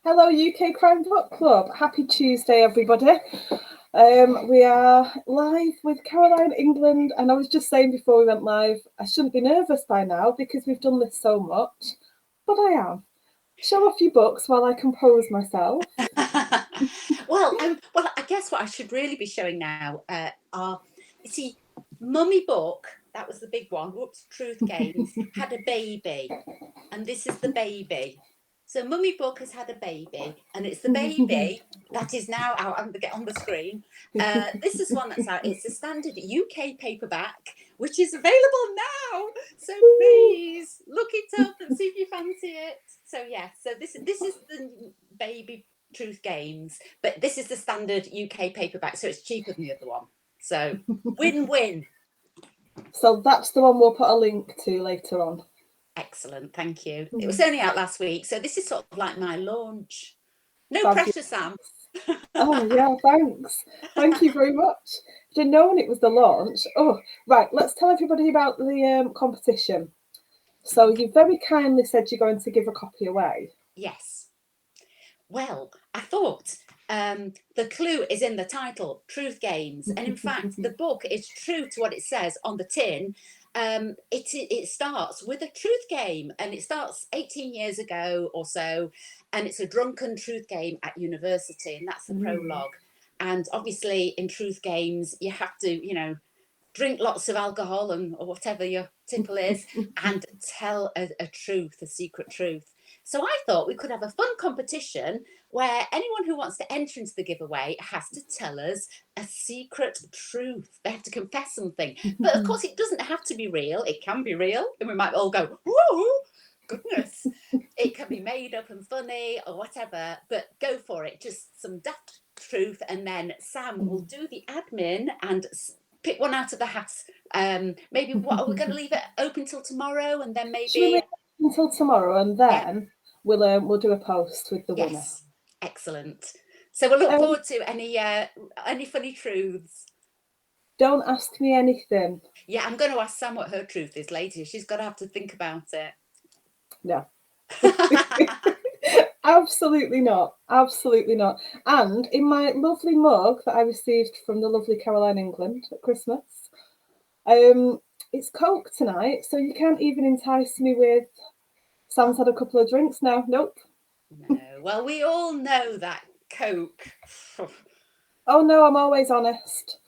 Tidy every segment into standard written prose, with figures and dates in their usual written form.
Hello, UK Crime Book Club. Happy Tuesday, everybody. We are live with Caroline England, and I was just saying before we went live, I shouldn't be nervous by now because we've done this so much, but I am. Show off your books while I compose myself. Well, I guess what I should really be showing now are, you see, Mummy Book, that was the big one, whoops, Truth Games, had a baby, and this is the baby. So Mummy Book has had a baby, and it's the baby that is now out. I'm going to get on the screen. This is one that's out. It's a standard UK paperback, which is available now. So please look it up and see if you fancy it. So yeah, so this is the baby Truth Games, but this is the standard UK paperback, so it's cheaper than the other one. So win-win. So that's the one we'll put a link to later on. Excellent, thank you. It was only out last week, so this is sort of like my launch. No Fabulous. pressure, Sam. Oh yeah, thanks. Thank you very much. Didn't know when it was the launch. Oh, right. Let's tell everybody about the competition. So you very kindly said you're going to give a copy away. Yes. Well, I thought the clue is in the title, Truth Games, and in fact, the book is true to what it says on the tin. It starts with a truth game, and it starts 18 years ago or so, and it's a drunken truth game at university, and that's the prologue. And obviously, in truth games, you have to, drink lots of alcohol or whatever your tipple is, and tell a truth, a secret truth. So I thought we could have a fun competition where anyone who wants to enter into the giveaway has to tell us a secret truth. They have to confess something. But of course, it doesn't have to be real. It can be real. And we might all go, whoa, goodness. It can be made up and funny or whatever, but go for it. Just some daft truth. And then Sam will do the admin and pick one out of the hat. Maybe what are we going to leave it open till tomorrow, and then Should we maybe leave it until tomorrow and then we'll do a post with the winner? yes, excellent. So we'll look forward to any funny truths. Don't ask me anything. Yeah, I'm going to ask Sam what her truth is later. She's got to have to think about it. No. Absolutely not. Absolutely not. And in my lovely mug that I received from the lovely Caroline England at Christmas, it's Coke tonight, so you can't even entice me with Sam's had a couple of drinks now. Nope. No. Well, we all know that Coke. Oh no, I'm always honest.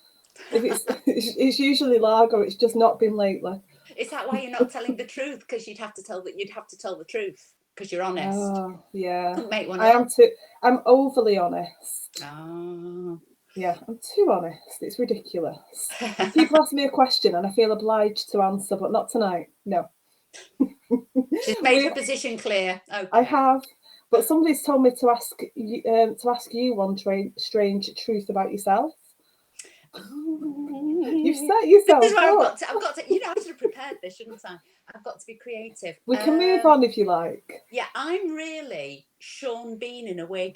If it's usually lager, it's just not been lately. Is that why you're not telling the truth? Because you'd have to tell the truth because you're honest. Oh yeah. Couldn't make one I am too. I'm overly honest. Oh. Yeah, I'm too honest. It's ridiculous. People ask me a question and I feel obliged to answer, but not tonight. No. She's made her position clear. Okay. I have, but somebody's told me to ask you one strange truth about yourself. You've set yourself This is where up. I've got to. I should have prepared this, shouldn't I? I've got to be creative. We can move on if you like. Yeah, I'm really Sean Bean in a wig.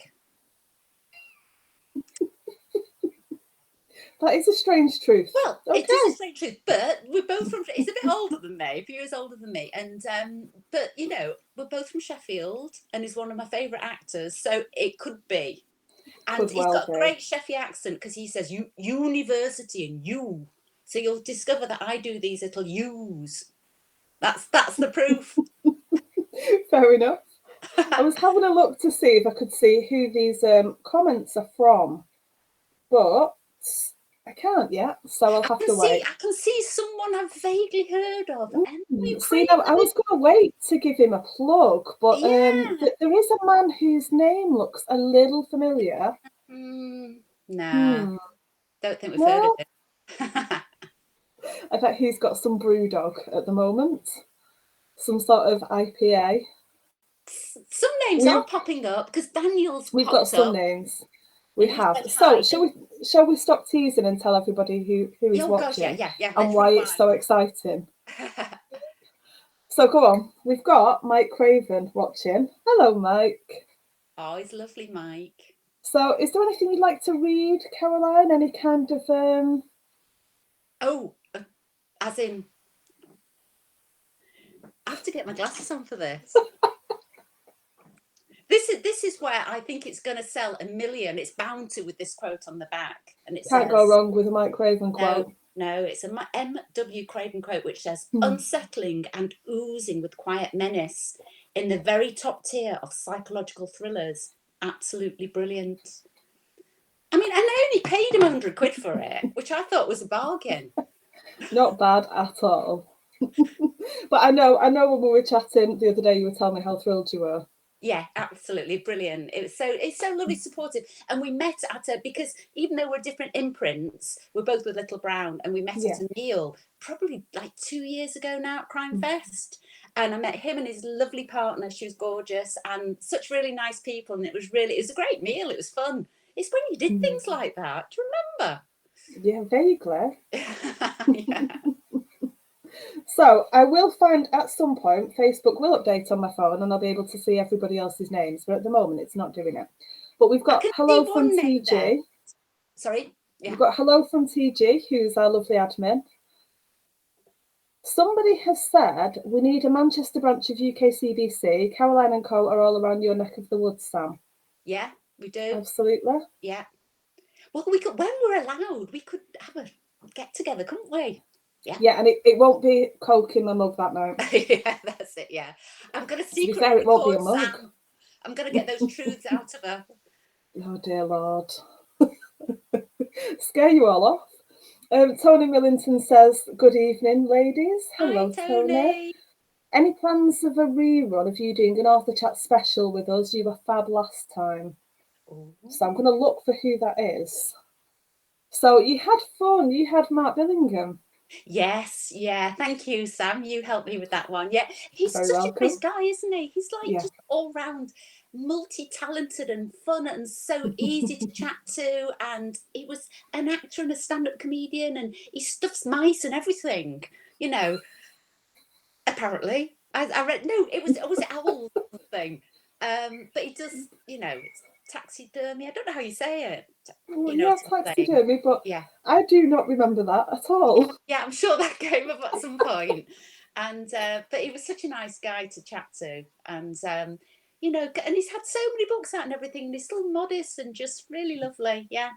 That is a strange truth. Well, okay. It is a strange truth, but we're both from. He's a bit older than me, a few years older than me, and but we're both from Sheffield, and he's one of my favourite actors, so it could be. And he's got a great Sheffield accent because he says university and you. So you'll discover that I do these little U's. That's the proof. Fair enough. I was having a look to see if I could see who these comments are from, but I can't yet, so I'll have to wait. I can see someone I've vaguely heard of. See, now, I was going to wait to give him a plug, but there is a man whose name looks a little familiar. Nah, don't think we've heard of it. I bet he's got some BrewDog at the moment, some sort of IPA. Some names are popping up because Daniel's. We've got some names. We have. So shall we stop teasing and tell everybody who is watching? Yeah. And why it's so exciting. So go on. We've got Mike Craven watching. Hello, Mike. Oh, he's lovely, Mike. So is there anything you'd like to read, Caroline? Any kind of as in, I have to get my glasses on for this. This this is where I think it's going to sell 1 million. It's bound to, with this quote on the back, and it Can't says, go wrong with a Mike Craven quote. No, it's a M.W. Craven quote, which says, Hmm. unsettling and oozing with quiet menace in the very top tier of psychological thrillers. Absolutely brilliant. I mean, and I only paid him 100 quid for it, which I thought was a bargain. Not bad at all. But I know when we were chatting the other day, you were telling me how thrilled you were. Yeah, absolutely brilliant. It's so lovely, supportive, and we met at a, because even though we're different imprints, we're both with Little Brown, and we met Yeah. at a meal probably like 2 years ago now at Crime Fest, and I met him and his lovely partner. She was gorgeous and such really nice people, and it was a great meal. It was fun. It's when you did things like that. Do you remember? Yeah, vaguely. Yeah. So I will find at some point, Facebook will update on my phone and I'll be able to see everybody else's names, but at the moment it's not doing it. But we've got can hello see from one name there. TG. Sorry. Yeah. We've got hello from TG, who's our lovely admin. Somebody has said we need a Manchester branch of UKCBC. Caroline and Co are all around your neck of the woods, Sam. Yeah, we do. Absolutely. Yeah. Well, we could, when we're allowed, we could have a get together, couldn't we? Yeah. Yeah, and it won't be Coke in my mug that night. Yeah, that's it. Yeah. I'm going to To be secretly fair, it won't be a record mug. Sam. I'm going to get those truths out of her. Oh dear Lord. Scare you all off. Tony Millington says, good evening, ladies. Hello, Hi, Tony. Tony. Any plans of a rerun of you doing an Author Chat special with us? You were fab last time. Ooh. So I'm going to look for who that is. So you had fun. You had Mark Billingham. Yes, yeah. Thank you, Sam. You helped me with that one. Yeah, he's Very such welcome. a nice guy, isn't he? He's like Yeah. just all round multi-talented and fun and so easy to chat to. And he was an actor and a stand-up comedian, and he stuffs mice and everything, you know. Apparently, I read, no, it was owls or something. But he does, you know, it's taxidermy. I don't know how you say it. Well, You know yeah, what I'm saying? taxidermy, but Yeah. I do not remember that at all. Yeah, I'm sure that came up at some point. And but he was such a nice guy to chat to, and you know, and he's had so many books out and everything, and he's still modest and just really lovely. Yeah.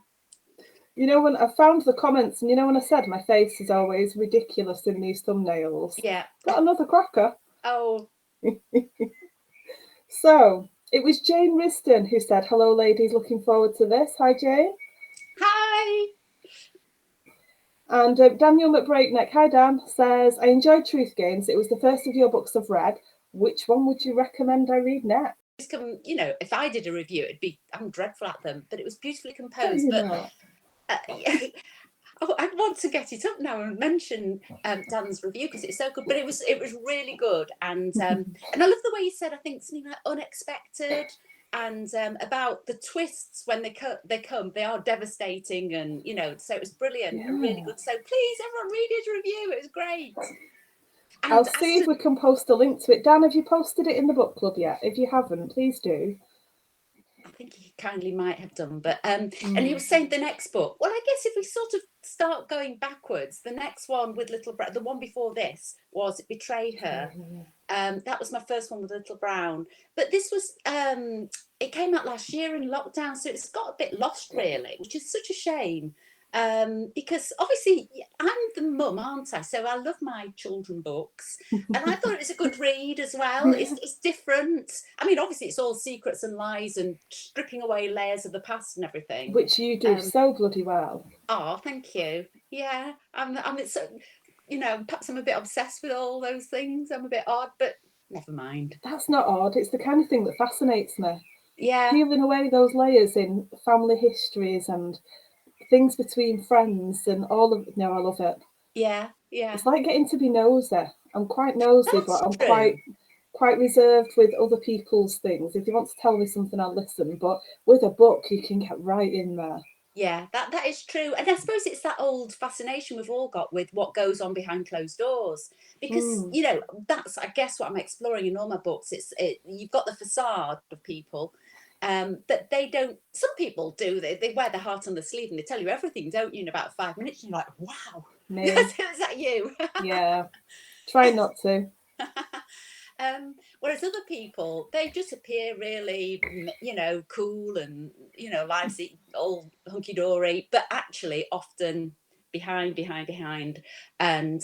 You know, when I found the comments, and you know, when I said my face is always ridiculous in these thumbnails, Yeah. got another cracker. Oh. So it was Jane Riston who said, hello, ladies, looking forward to this. Hi, Jane. Hi. And Daniel McBreakneck, hi, Dan, says, I enjoyed Truth Games. It was the first of your books I've read. Which one would you recommend I read next? You know, if I did a review, it'd be, I'm dreadful at them, but it was beautifully composed. You But know. Oh, I want to get it up now and mention Dan's review because it's so good. But it was really good, and I love the way you said, I think something like unexpected, and about the twists when they come, they are devastating, and you know, so it was brilliant and really good. So please, everyone, read his review. It was great. And I'll see if we can post a link to it. Dan, have you posted it in the book club yet? If you haven't, please do. I think he kindly might have done, but and he was saying the next book. Well, I guess if we sort of start going backwards, the next one with Little Brown, the one before this was Betrayed Her. That was my first one with Little Brown, but this was it came out last year in lockdown, so it's got a bit lost really, which is such a shame. Because obviously I'm the mum, aren't I? So I love my children books, and I thought it was a good read as well. It's different. I mean, obviously it's all secrets and lies and stripping away layers of the past and everything, which you do so bloody well. Oh, thank you. Yeah, I'm so, you know, perhaps I'm a bit obsessed with all those things. I'm a bit odd, but never mind. That's not odd. It's the kind of thing that fascinates me. Yeah, peeling away those layers in family histories and things between friends and all of no, I love it. Yeah. It's like getting to be nosy. I'm quite nosy, That's but I'm true. quite reserved with other people's things. If you want to tell me something, I'll listen. But with a book, you can get right in there. Yeah, that is true. And I suppose it's that old fascination we've all got with what goes on behind closed doors. Because, you know, that's, I guess, what I'm exploring in all my books. You've got the facade of people, but they don't, some people do, they wear their heart on their sleeve and they tell you everything, don't you, in about 5 minutes. And you're like, wow. Me. Is that you? Yeah. Try not to. Whereas other people, they just appear really, cool and, life's all hunky dory, but actually often behind. And,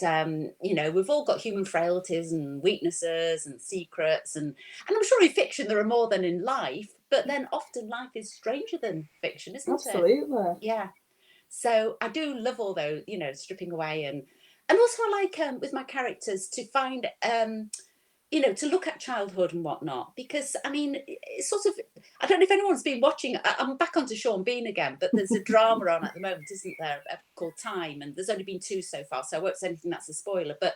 we've all got human frailties and weaknesses and secrets. And I'm sure in fiction there are more than in life, but then often life is stranger than fiction, isn't it? Absolutely. Yeah. So I do love all those, stripping away and also I like with my characters to find to look at childhood and whatnot, because I mean, it's sort of, I don't know if anyone's been watching. I'm back onto Sean Bean again, but there's a drama on at the moment, isn't there, called Time, and there's only been 2 so far, so I won't say anything that's a spoiler. But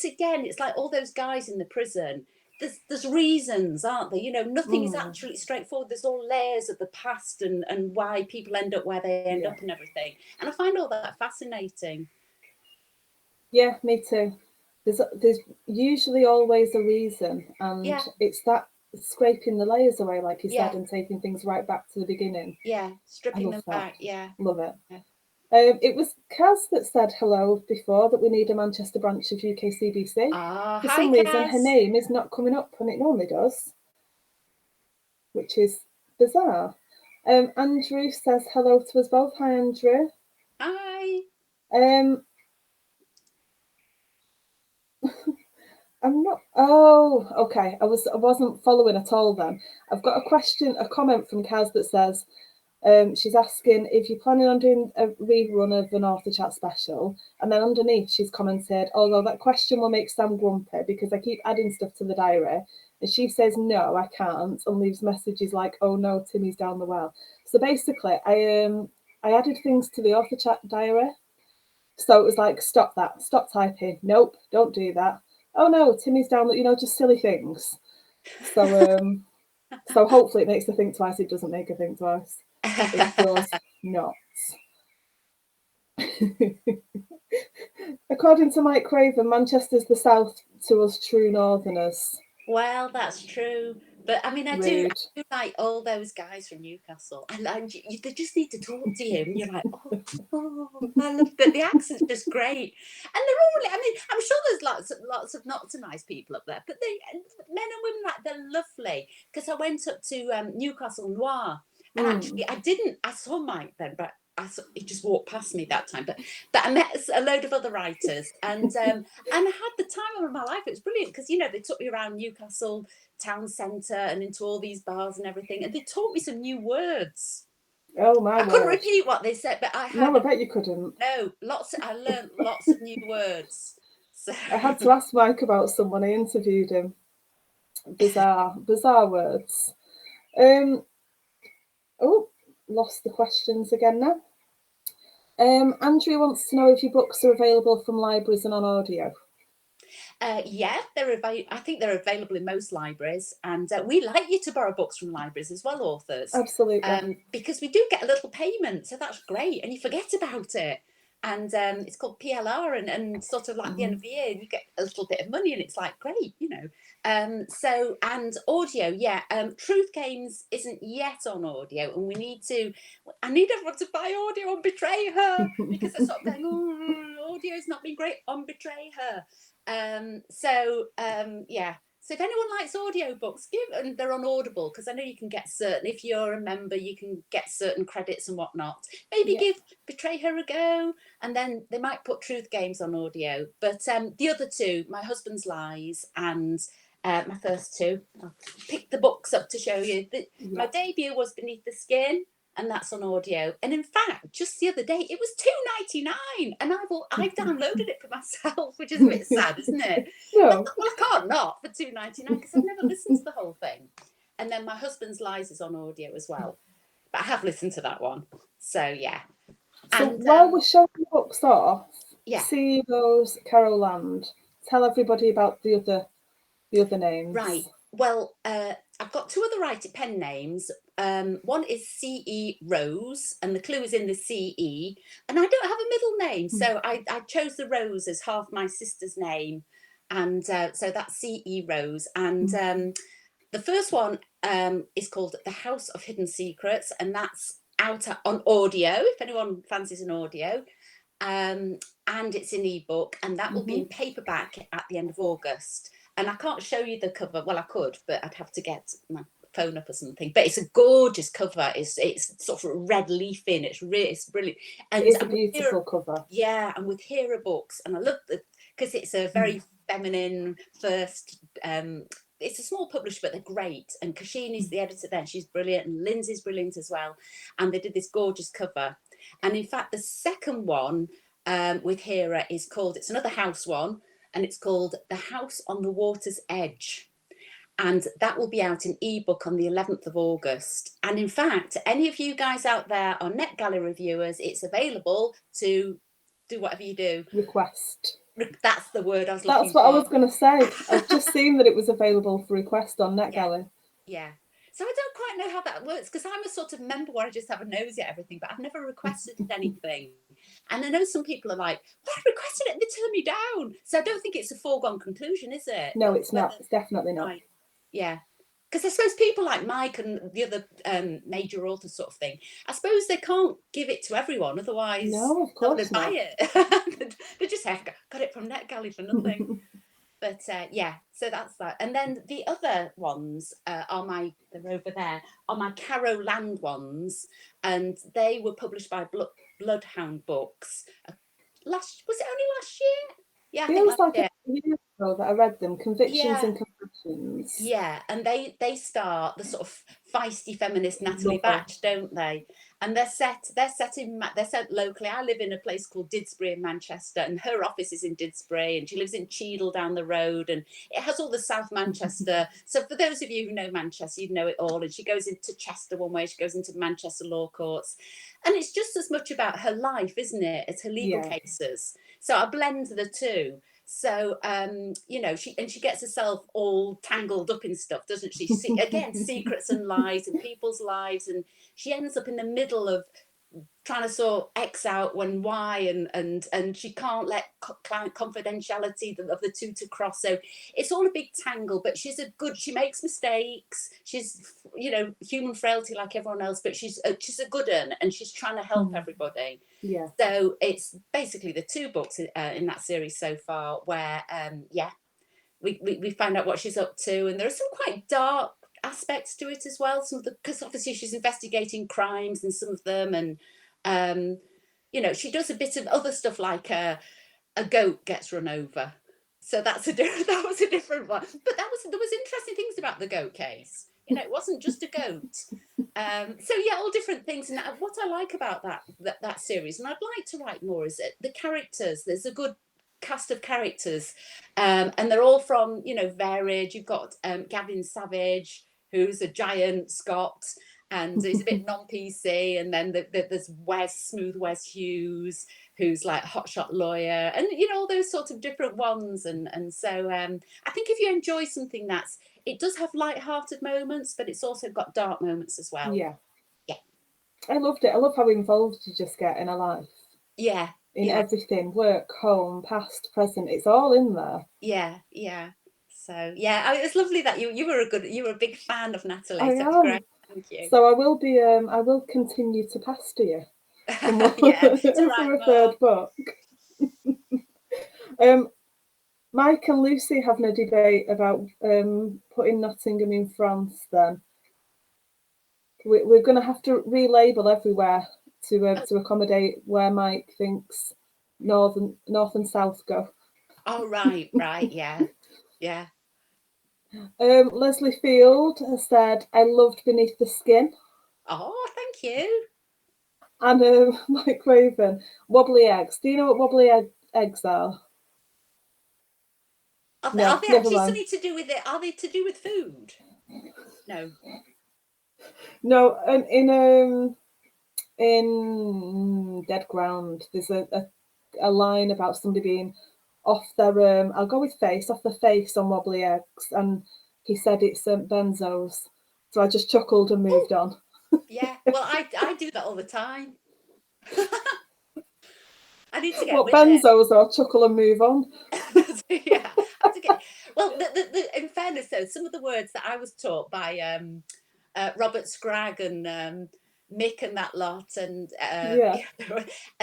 again, it's like all those guys in the prison. There's reasons, aren't there? Nothing is Mm, actually straightforward. There's all layers of the past and why people end up where they end yeah. up and everything. And I find all that fascinating. Yeah, me too. There's usually always a reason, and Yeah, it's that scraping the layers away, like you said, yeah, and taking things right back to the beginning. yeah. I Stripping love them that. back. Yeah. Love it. Yeah. It was Kaz that said hello before, that we need a Manchester branch of UKCBC. Ah, For hi, some reason, her Kaz. name is not coming up when it normally does, which is bizarre. Andrew says hello to us both. Hi, Andrew. Hi. Um, I'm not. Oh, okay. I wasn't following at all. Then I've got a comment from Kaz that says, she's asking if you're planning on doing a rerun of an Author Chat special, and then underneath she's commented, although that question will make Sam grumpy because I keep adding stuff to the diary, and she says no, I can't, and leaves messages like, "Oh no, Timmy's down the well." So basically, I added things to the Author Chat diary, so it was like, stop that, stop typing, nope, don't do that. Oh no, Timmy's down, just silly things. So hopefully it makes her think twice. It doesn't make her think twice. It does not. According to Mike Craven, Manchester's the south to us true northerners. Well, that's true. But I mean, I Rude. do like all those guys from Newcastle. I like they just need to talk to you. And you're like, I love that. The accent's just great. And they're all really, I mean, I'm sure there's lots of not so nice people up there, but men and women, like, they're lovely. Because I went up to Newcastle Noir, and actually I saw Mike then, but he just walked past me that time. But I met a load of other writers, and I had the time of my life. It was brilliant because they took me around Newcastle town centre and into all these bars and everything, and they taught me some new words. Oh my I couldn't word. repeat what they said, but No, I bet you couldn't. I learned lots of new words. So I had to ask Mike about someone. I interviewed him. Bizarre words. Oh, lost the questions again now. Andrew wants to know if your books are available from libraries and on audio. yeah, I think they're available in most libraries, and we like you to borrow books from libraries as well, authors, Absolutely. because we do get a little payment, so that's great, and you forget about it. And it's called PLR, and sort of like the end of the year, you get a little bit of money, and it's like great. So, and audio, yeah. Truth Games isn't yet on audio, and I need everyone to buy audio on Betray Her, because they're sort of going, oh, audio's not been great on Betray Her. Yeah. So if anyone likes audiobooks, and they're on Audible, because I know you can get if you're a member, you can get certain credits and whatnot. Maybe give Betray Her a go, and then they might put Truth Games on audio. But the other 2, My Husband's Lies and my first 2, I'll pick the books up to show you. My debut was Beneath the Skin, and that's on audio. And in fact, just the other day, it was £2.99, and I've downloaded it for myself, which is a bit sad, isn't it? No. Well, I can't not for £2.99 because I've never listened to the whole thing. And then My Husband's Lies is on audio as well, but I have listened to that one. So yeah. So And while we're showing the books off, yeah, see those Carol Land. Tell everybody about the other names. right. Well, I've got 2 other pen names. One is C.E. Rose, and the clue is in the C.E. And I don't have a middle name, so I chose the Rose as half my sister's name. And so that's C.E. Rose. And the first one is called The House of Hidden Secrets, and that's out on audio, if anyone fancies an audio. And it's in ebook, and that will be in paperback at the end of August. and I can't show you the cover. Well, I could, but I'd have to get my phone up or something. But it's a gorgeous cover. It's sort of red leafing. It's brilliant. And It is a I'm with beautiful cover. yeah, I'm with Hera Books, and I love the because it's a very feminine first. It's a small publisher, but they're great. And Kashini's the editor there. She's brilliant, and Lindsay's brilliant as well. And they did this gorgeous cover. And in fact, the second one with Hera is called. It's another house one, and it's called The House on the Water's Edge. And that will be out in ebook on the 11th of August. And in fact, any of you guys out there are NetGalley reviewers, it's available to do whatever you do. Request. That's the word I was looking for. That's what I was going to say. I've just seen that it was available for request on NetGalley. Yeah. So I don't quite know how that works, because I'm a sort of member where I just have a nosy at everything, but I've never requested anything. And I know some people are like, well, I requested it and they turned me down. So I don't think it's a foregone conclusion, is it? No, it's not. It's definitely not. Right. Yeah. Because I suppose people like Mike and the other major author sort of thing, I suppose they can't give it to everyone, otherwise no, of course buy it. They just have got it from NetGalley for nothing. But yeah, so that's that. And then the other ones they're over there, are my Caro Land ones, and they were published by Bloodhound Books. Was it only last year? Yeah, I think feels like year. a year ago that I read them. Convictions and Confessions. Yeah, and they start the sort of feisty feminist Natalie Batch, don't they? And they're set locally. I live in a place called Didsbury in Manchester, and her office is in Didsbury, and she lives in Cheadle down the road, and it has all the South Manchester. So for those of you who know Manchester, you know it all. And she goes into Chester one way, she goes into Manchester Law Courts, and it's just as much about her life, isn't it, as her legal cases. So I blend the two. So, you know, she gets herself all tangled up in stuff, doesn't she? Again, secrets and lies and people's lives. And she ends up in the middle of trying to sort X out when Y, and she can't let client confidentiality of the two to cross. So it's all a big tangle, but she makes mistakes. She's, you know, human frailty like everyone else, but she's a good one, and she's trying to help everybody. Yeah. So it's basically the two books in that series so far where, we find out what she's up to, and there are some quite dark aspects to it as well. Because obviously she's investigating crimes in some of them, and you know, she does a bit of other stuff, like a goat gets run over. So that was a different one. But there was interesting things about the goat case. You know, it wasn't just a goat. So yeah, all different things. And what I like about that series, and I'd like to write more, is the characters. There's a good cast of characters, and they're all from, you know, varied. You've got Gavin Savage, who's a giant Scot, and he's a bit non-PC, and then there's Smooth Wes Hughes, who's like a hotshot lawyer, and you know, all those sorts of different ones. And so I think if you enjoy something it does have light-hearted moments, but it's also got dark moments as well. Yeah. I loved it. I love how involved you just get in a life. Yeah. In everything, work, home, past, present, it's all in there. Yeah. So yeah, it's lovely that you were a big fan of Natalie. I so am. Great. Thank you. So I will continue to pester you for a third book. Mike and Lucy having a debate about putting Nottingham in France. Then we're going to have to relabel everywhere to accommodate where Mike thinks north and south go. Oh right, yeah. Leslie Field has said, "I loved Beneath the Skin." Oh, thank you. And Mike Raven, wobbly eggs. Do you know what wobbly eggs are? Are they actually something to do with it? Are they to do with food? No. No, in Dead Ground, there's a line about somebody being off their I'll go with off the face on wobbly eggs, and he said it's benzos. So I just chuckled and moved on. Yeah, well, I do that all the time. I need to get what benzos are, chuckle and move on. Yeah, well, in fairness though, some of the words that I was taught by Robert Scragg and Mick and that lot, and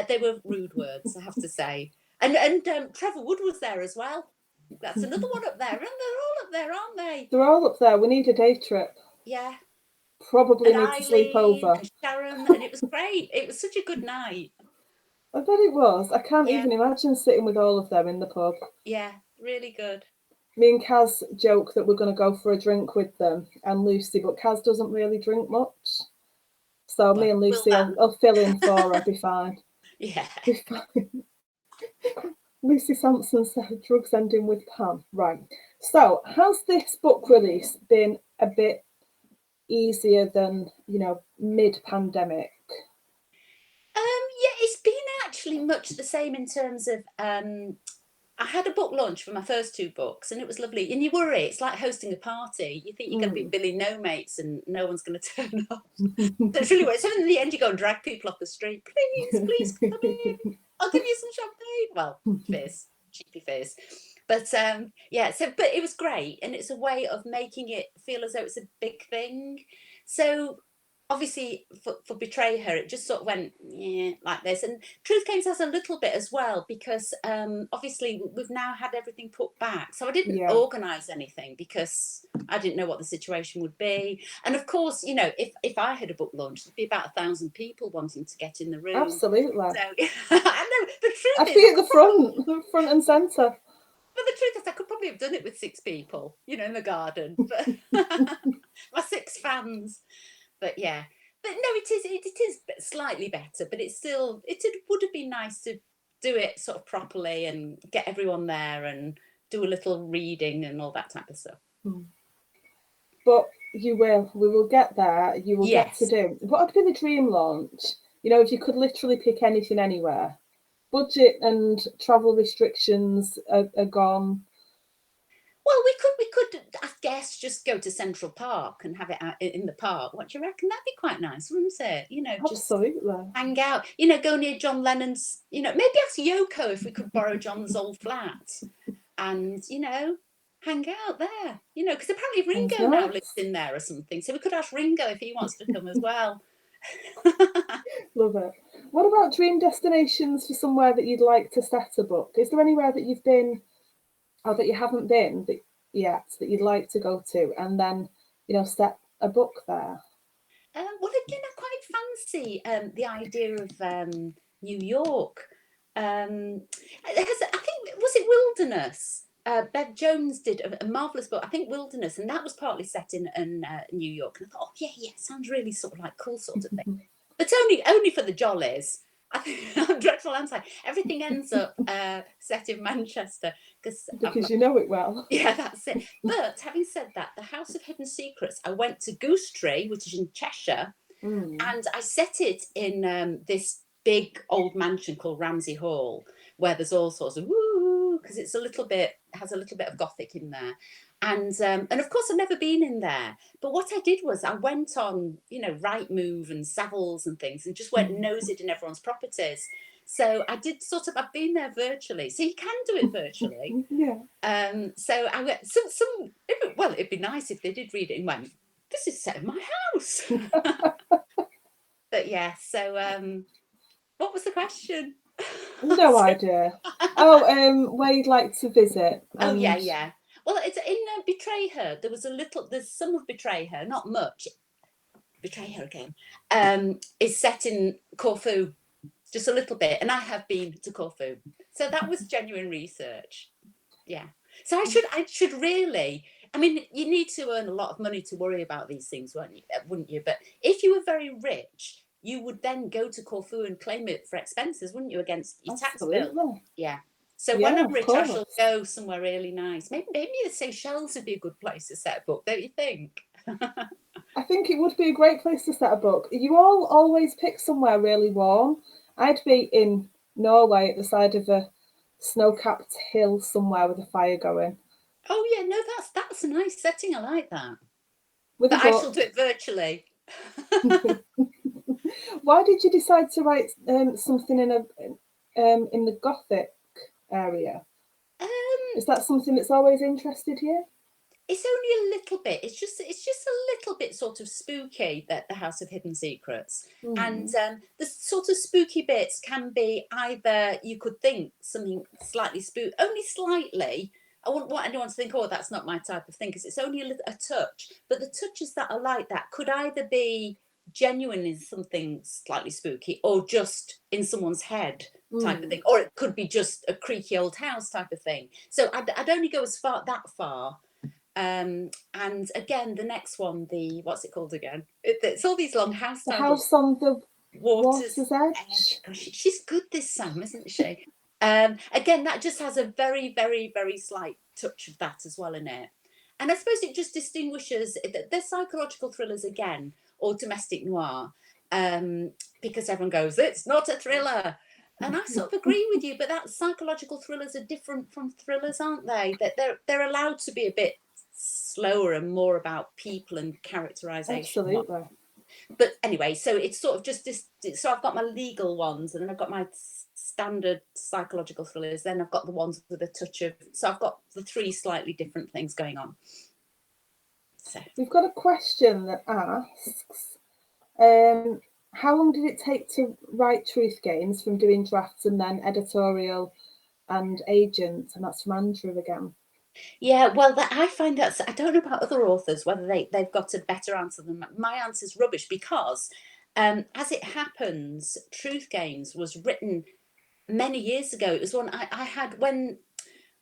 they were rude words, I have to say. And Trevor Wood was there as well. That's another one up there, and they're all up there, aren't they? They're all up there. We need a day trip. Yeah. Probably And need to sleep Eileen over. and Sharon, and it was great. It was such a good night. I bet it was. I can't Yeah. even imagine sitting with all of them in the pub. Yeah, really good. Me and Kaz joke that we're going to go for a drink with them and Lucy, but Kaz doesn't really drink much. So me and Lucy will fill in for her, be fine. Yeah. Be fine. Lucy Sampson said drugs ending with Pam. Right. So has this book release been a bit easier than, mid-pandemic? Yeah, it's been actually much the same in terms of I had a book launch for my first 2 books, and it was lovely. And you worry, it's like hosting a party. You think you're going to be Billy No Mates and no one's going to turn up. That's really weird. So in the end, you go and drag people off the street. Please come in. I'll give you some champagne. Well, fizz, cheapy fizz. But yeah, but it was great. And it's a way of making it feel as though it's a big thing. So obviously for Betray Her, it just sort of went like this. And Truth Games has a little bit as well, because obviously we've now had everything put back, so I didn't organise anything because I didn't know what the situation would be. And of course, if I had a book launch, there'd be about 1,000 people wanting to get in the room. Absolutely. So I know the truth I'd be at the front and centre. But the truth is, I could probably have done it with 6 people, in the garden. But my 6 fans. But yeah, but no, it is slightly better, but it would have been nice to do it sort of properly and get everyone there and do a little reading and all that type of stuff. But we will get there. You will get to do. What would be the dream launch? If you could literally pick anything anywhere. Budget and travel restrictions are gone. Well, we could, I guess, just go to Central Park and have it out in the park. What do you reckon? That'd be quite nice, wouldn't it? Just absolutely hang out. Go near John Lennon's. Maybe ask Yoko if we could borrow John's old flat, and hang out there. Because apparently Ringo now lives in there or something. So we could ask Ringo if he wants to come as well. Love it. What about dream destinations for somewhere that you'd like to set a book? Is there anywhere that you've been or that you haven't been yet that you'd like to go to and then, set a book there? Well, again, I quite fancy the idea of New York. I think, was it Wilderness? Bev Jones did a marvellous book, I think Wilderness, and that was partly set in New York. And I thought, oh, yeah, sounds really sort of like cool sort of thing. But only for the jollies. I think I'm dreadful anti. Everything ends up set in Manchester because you know it well. Yeah, that's it. But having said that, the House of Hidden Secrets, I went to Goose Tree, which is in Cheshire, and I set it in this big old mansion called Ramsey Hall, where there's all sorts of because it's has a little bit of Gothic in there. And of course, I've never been in there. But what I did was I went on, Rightmove and Savills and things and just went and nosed in everyone's properties. So I did I've been there virtually. So you can do it virtually. Yeah. So I went, it'd be nice if they did read it and went, this is set in my house. But yeah, so what was the question? No idea. Where you'd like to visit. Oh, yeah. Well, it's in Betray Her. There's some of Betray Her, not much. Betray Her again. Is set in Corfu, just a little bit. And I have been to Corfu. So that was genuine research. Yeah. So I should really, I mean, you need to earn a lot of money to worry about these things, wouldn't you? But if you were very rich, you would then go to Corfu and claim it for expenses, wouldn't you, against your tax bill? Yeah. So when I'm rich, I shall go somewhere really nice. Maybe the Seychelles would be a good place to set a book, don't you think? I think it would be a great place to set a book. You all always pick somewhere really warm. I'd be in Norway at the side of a snow-capped hill somewhere with a fire going. Oh yeah, no, that's a nice setting. I like that. But I shall do it virtually. Why did you decide to write something in the Gothic area? Is that something that's always interested you? It's only a little bit. It's just a little bit sort of spooky, that the House of Hidden Secrets. And the sort of spooky bits can be either you could think something slightly only slightly. I wouldn't want anyone to think, oh, that's not my type of thing, because it's only a touch. But the touches that are like that could either be genuine in something slightly spooky, or just in someone's head type of thing, or it could be just a creaky old house type of thing. So I'd only go as far that far. And again, the next one, the what's it called again? It's all these long house The titles. House on the Water's Water's Edge. Gosh, she's good this Sam, isn't she? Again, that just has a very, very, very slight touch of that as well in it. And I suppose it just distinguishes the psychological thrillers again, or domestic noir, because everyone goes, it's not a thriller. And I sort of agree with you, but that psychological thrillers are different from thrillers, aren't they? That they're allowed to be a bit slower and more about people and characterization. Absolutely. But anyway, so it's sort of just this. So I've got my legal ones, and then I've got my standard psychological thrillers. Then I've got the ones with a touch of. So I've got the three slightly different things going on. So We've got a question that asks, how long did it take to write Truth Games from doing drafts and then editorial and agent? And that's from Andrew again. yeah, well, I find that I don't know about other authors whether they've got a better answer than my answer's rubbish, because as it happens, Truth Games was written many years ago. It was one I had when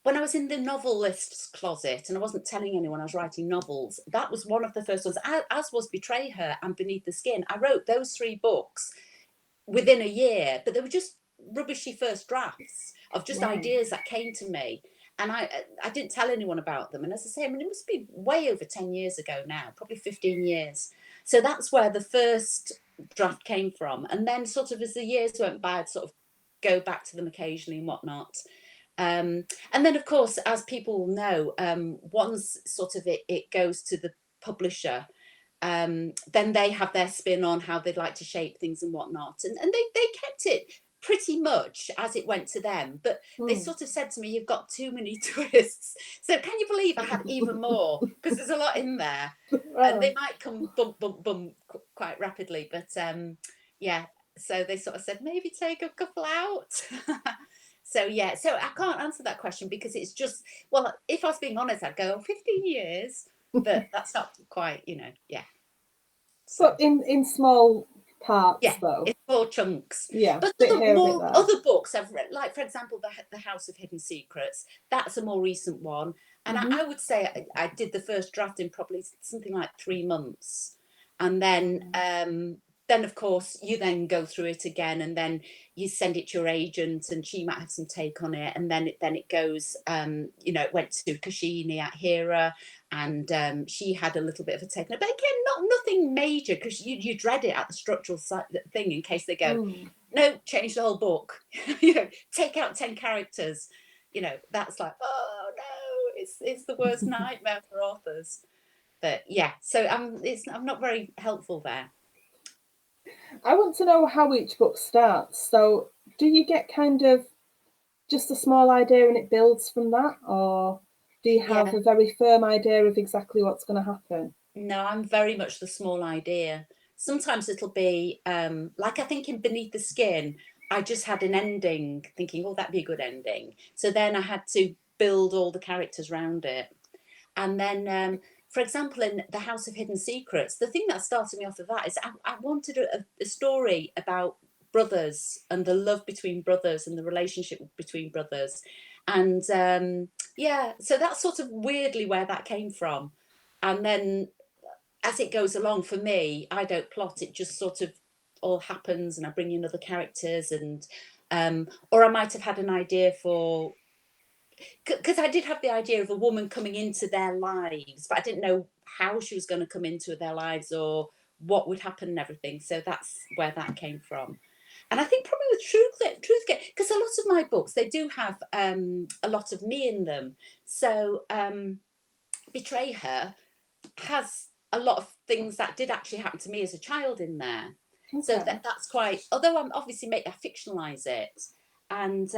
I was in the novel lists closet and I wasn't telling anyone I was writing novels. That was one of the first ones, as was Betray Her and Beneath the Skin. I wrote those 3 books within a year, but they were just rubbishy first drafts of just ideas that came to me. And I didn't tell anyone about them. And as I say, I mean, it must be way over 10 years ago now, probably 15 years. So that's where the first draft came from. And then sort of as the years went by, I'd sort of go back to them occasionally and whatnot. And then, of course, as people will know, once sort of it goes to the publisher, then they have their spin on how they'd like to shape things and whatnot. And they kept it pretty much as it went to them. But they sort of said to me, you've got too many twists. So can you believe I had even more? Because there's a lot in there. And they might come bump, bump, bump quite rapidly. But yeah, so they sort of said, maybe take a couple out. So yeah, so I can't answer that question because it's just, well, if I was being honest, I'd go 15 years, but that's not quite, yeah. So, but in small parts, yeah, though. in 4 chunks. Yeah, but other books I've read, like for example, the House of Hidden Secrets. That's a more recent one, and I would say I did the first draft in probably something like 3 months, and then of course you then go through it again, and then you send it to your agent, and she might have some take on it, and then it goes. It went to Kashini at Hera, and she had a little bit of a take on it, but again, nothing major, because you dread it at the structural thing in case they go, no, change the whole book, take out 10 characters, that's like, oh no, it's the worst nightmare for authors. But yeah, so I'm not very helpful there. I want to know how each book starts. So do you get kind of just a small idea and it builds from that, or do you have a very firm idea of exactly what's going to happen? No, I'm very much the small idea. Sometimes it'll be like, I think in Beneath the Skin, I just had an ending thinking, oh, that'd be a good ending. So then I had to build all the characters around it. And then, for example, in The House of Hidden Secrets, the thing that started me off of that is I wanted a story about brothers and the love between brothers and the relationship between brothers. And yeah, so that's sort of weirdly where that came from. And then as it goes along, for me, I don't plot, it just sort of all happens, and I bring in other characters, and or I might have had an idea for, because I did have the idea of a woman coming into their lives, but I didn't know how she was going to come into their lives or what would happen and everything. So that's where that came from. And I think probably with Truth Game, because a lot of my books, they do have a lot of me in them. So Betray Her has a lot of things that did actually happen to me as a child in there. Okay. So that's quite, although I'm obviously I fictionalize it, and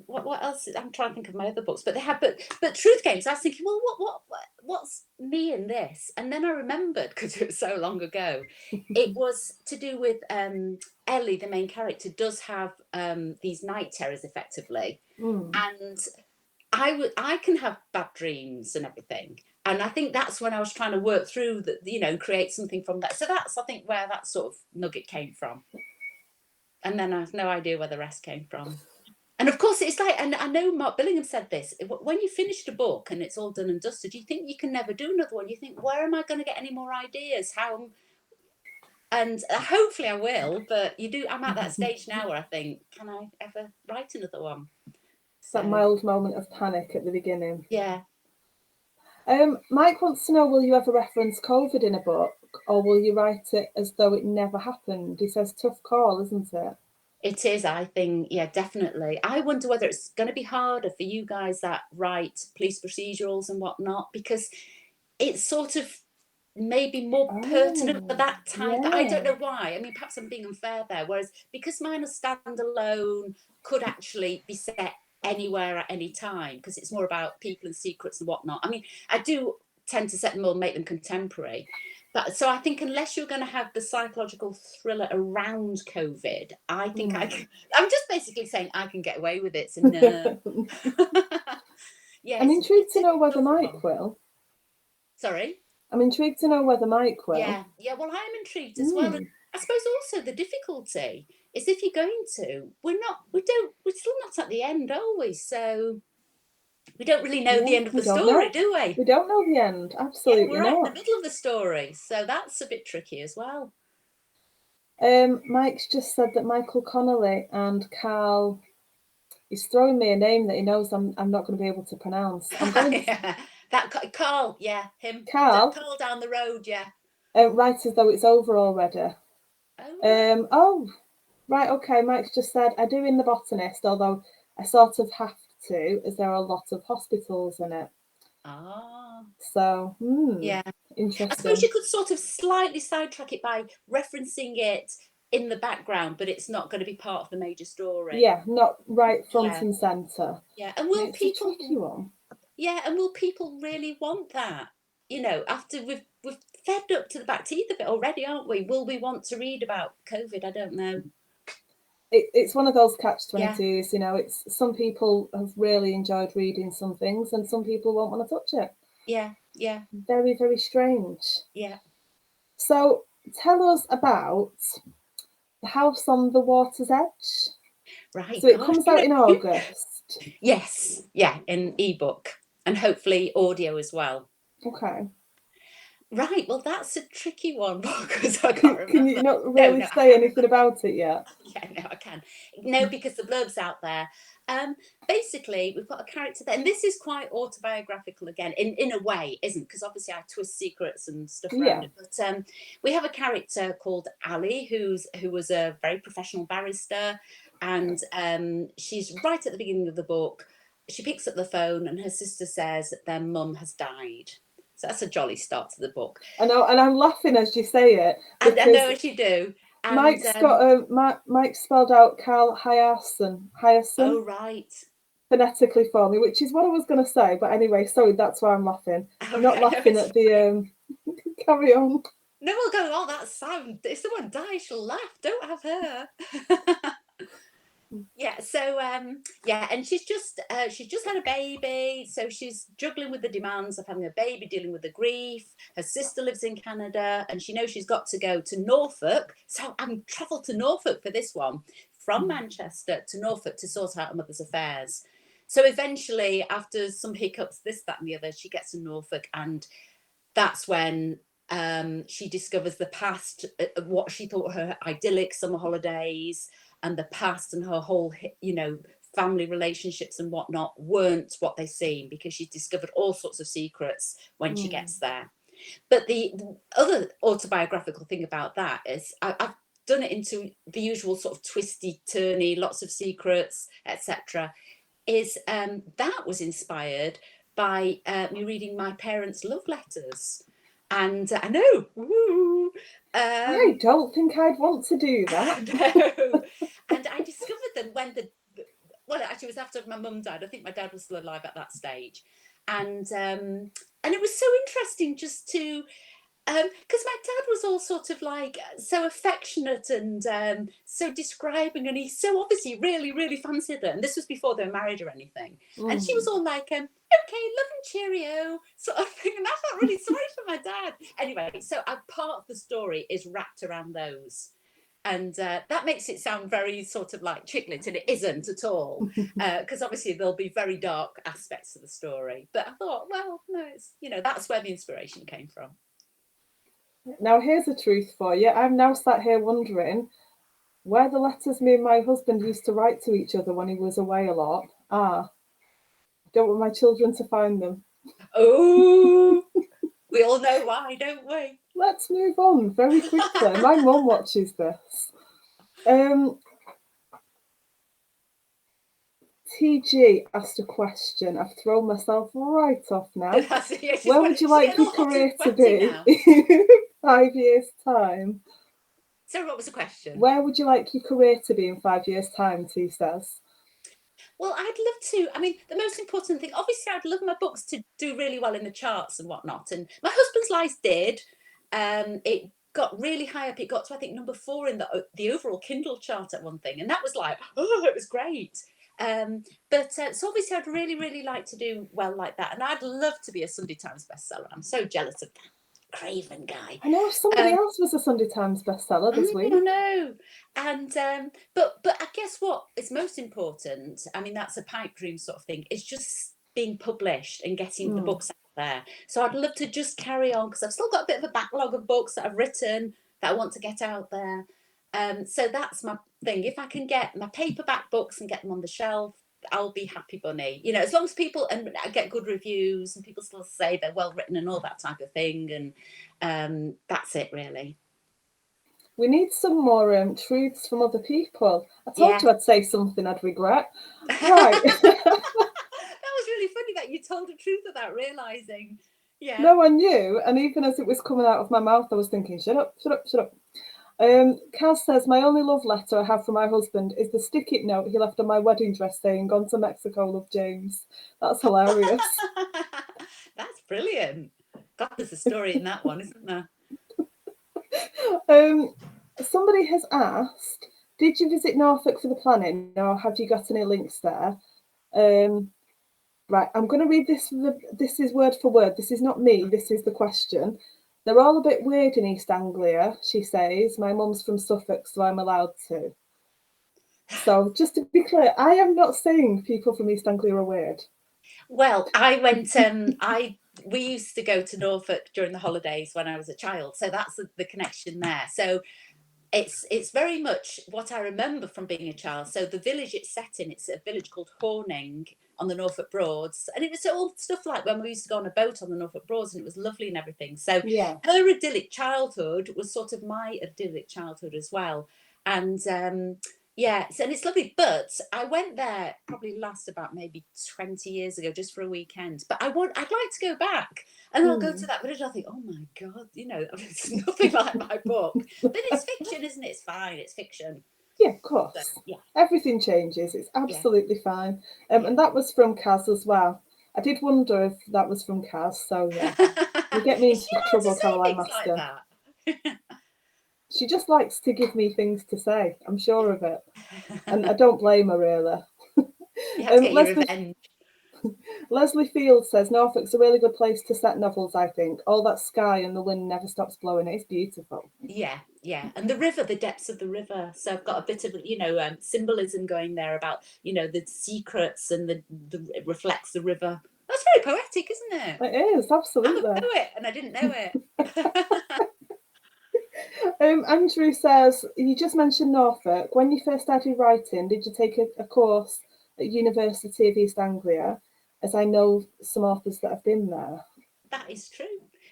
what else? I'm trying to think of my other books, but they have, but Truth Games, I was thinking, well, what's me in this? And then I remembered, because it was so long ago, it was to do with Ellie, the main character, does have these night terrors effectively, and I can have bad dreams and everything. And I think that's when I was trying to work through that, create something from that. So that's, I think, where that sort of nugget came from. And then I have no idea where the rest came from. And of course, it's like, and I know Mark Billingham said this, when you finished a book and it's all done and dusted, you think you can never do another one. You think, where am I going to get any more ideas? And hopefully I will, but I'm at that stage now where I think, can I ever write another one? That mild moment of panic at the beginning. Yeah. Mike wants to know, will you ever reference COVID in a book, or will you write it as though it never happened? He says, tough call, isn't it? It is, I think, yeah, definitely. I wonder whether it's going to be harder for you guys that write police procedurals and whatnot, because it's sort of maybe more pertinent for that time. Yeah. I don't know why. I mean, perhaps I'm being unfair there. Whereas because mine are standalone, could actually be set anywhere at any time, because it's more about people and secrets and whatnot. I mean, I do tend to set them all, make them contemporary. But so I think unless you're going to have the psychological thriller around COVID, I think I'm just basically saying I can get away with it. So no. Yeah, I'm intrigued to know whether Mike will. Sorry? I'm intrigued to know whether Mike will. Yeah, well, I'm intrigued as well. And I suppose also the difficulty is if you're going to, we're still not at the end, are we? So we don't really know the end of the story, do we? We don't know the end, absolutely not. We're right in the middle of the story, so that's a bit tricky as well. Mike's just said that Michael Connolly and Carl, he's throwing me a name that he knows I'm not going to be able to pronounce. I'm going that Carl, yeah, him. Carl down the road, yeah. Write as though it's over already. Right, okay. Mike's just said, I do in The Botanist, although I sort of have to, as there are a lot of hospitals in it. So, yeah, interesting. I suppose you could sort of slightly sidetrack it by referencing it in the background, but it's not going to be part of the major story. Yeah, not right front and centre. Yeah, and will people? A tricky one. Yeah, and will people really want that? After we've fed up to the back teeth of it already, aren't we? Will we want to read about COVID? I don't know. It's one of those catch-22s, it's some people have really enjoyed reading some things and some people won't want to touch it. Yeah. Very, very strange. Yeah. So tell us about The House on the Water's Edge. Right. So it comes out in August. Yes. Yeah, in ebook and hopefully audio as well. Okay. Right, well, that's a tricky one because I can't remember. Can you not really say anything about it yet? Yeah, no, I can. No, because the blurb's out there. Basically, we've got a character there, and this is quite autobiographical again, in a way, isn't? Because obviously I twist secrets and stuff around it. But we have a character called Ali, who was a very professional barrister, and she's right at the beginning of the book. She picks up the phone, and her sister says that their mum has died. So that's a jolly start to the book. I know, and I'm laughing as you say it. I know what you do. And, Mike's spelled out Carl Hyacin. Oh, right. Phonetically for me, which is what I was going to say. But anyway, sorry, that's why I'm laughing. I'm not laughing at the... carry on. No, we'll go, oh, that sound. If someone dies, she'll laugh. Don't have her. Yeah, so and she's just had a baby, so she's juggling with the demands of having a baby, dealing with the grief. Her sister lives in Canada, and she knows she's got to go to Norfolk. So I'm travelled to Norfolk for this one, from Manchester to Norfolk to sort out her mother's affairs. So eventually, after some hiccups, this, that, and the other, she gets to Norfolk, and that's when she discovers the past, what she thought her idyllic summer holidays, and the past and her whole, family relationships and whatnot weren't what they seem, because she discovered all sorts of secrets when she gets there. But the other autobiographical thing about that is I've done it into the usual sort of twisty, turny, lots of secrets, etc. Is that was inspired by me reading my parents' love letters. And I know. I don't think I'd want to do that. No. And I discovered them when actually it was after my mum died. I think my dad was still alive at that stage. And it was so interesting just to Because my dad was all sort of like so affectionate and so describing, and he so obviously really, really fancied her. And this was before they were married or anything. And she was all like, okay, love and cheerio, sort of thing. And I felt really sorry for my dad. Anyway, so part of the story is wrapped around those. And that makes it sound very sort of like chicklit, and it isn't at all, because obviously there'll be very dark aspects of the story. But I thought, well, no, it's, you know, that's where the inspiration came from. Now, here's the truth for you. I'm now sat here wondering where the letters me and my husband used to write to each other when he was away a lot are. I don't want my children to find them. Oh, we all know why, don't we? Let's move on very quickly. My mum watches this. TG asked a question. I've thrown myself right off now. Where would you like your career to be in 5 years' time? So what was the question? Where would you like your career to be in 5 years' time, T says? Well, I'd love to. I mean, the most important thing, obviously, I'd love my books to do really well in the charts and whatnot. And my husband's lies did. It got really high up. It got to, I think, number 4 in the overall Kindle chart at one thing. And that was like, oh, it was great. But so obviously, I'd really, really like to do well like that. And I'd love to be a Sunday Times bestseller. I'm so jealous of that Craven guy. I know somebody else was a Sunday Times bestseller this week. I know. And but I guess what is most important, I mean, that's a pipe dream sort of thing, is just being published and getting the books out there. So I'd love to just carry on, because I've still got a bit of a backlog of books that I've written that I want to get out there. So that's my thing. If I can get my paperback books and get them on the shelf, I'll be happy bunny. You know, as long as people, and I get good reviews and people still say they're well written and all that type of thing. And that's it, really. We need some more truths from other people. I told you I'd say something I'd regret. Right. That was really funny that you told the truth without realising. Yeah. No, I knew. And even as it was coming out of my mouth, I was thinking, shut up, shut up, shut up. Kaz says, my only love letter I have from my husband is the stick-it note he left on my wedding dress saying, gone to Mexico, love James. That's hilarious. That's brilliant. God, there's a story in that one, isn't there? Somebody has asked, did you visit Norfolk for the planning, or have you got any links there? Right, I'm going to read this. This is word for word. This is not me. This is the question. They're all a bit weird in East Anglia, she says. My mum's from Suffolk, so I'm allowed to. So just to be clear, I am not saying people from East Anglia are weird. Well, I went, we used to go to Norfolk during the holidays when I was a child. So that's the connection there. So it's very much what I remember from being a child. So the village it's set in, it's a village called Horning on the Norfolk Broads. And it was all stuff like when we used to go on a boat on the Norfolk Broads, and it was lovely and everything. So her idyllic childhood was sort of my idyllic childhood as well. And yeah, so, and it's lovely. But I went there probably last about maybe 20 years ago, just for a weekend. But I'd like to go back, and I'll go to that village. I think, oh my God, you know, it's nothing like my book. But it's fiction, isn't it? It's fine. It's fiction. Yeah, of course. So, yeah. Everything changes. It's absolutely fine. And that was from Kaz as well. I did wonder if that was from Kaz. So yeah, you get me into trouble, Caroline Master. Like that? She just likes to give me things to say. I'm sure of it, and I don't blame her really. You have to get your revenge. Leslie Field says Norfolk's a really good place to set novels. I think all that sky and the wind never stops blowing. It's beautiful. Yeah, and the river, the depths of the river. So I've got a bit of symbolism going there about the secrets, and it reflects the river. That's very poetic, isn't it? It is, absolutely. I know it, and I didn't know it. Andrew says, you just mentioned Norfolk. When you first started writing, did you take a course at University of East Anglia? As I know some authors that have been there. That is true.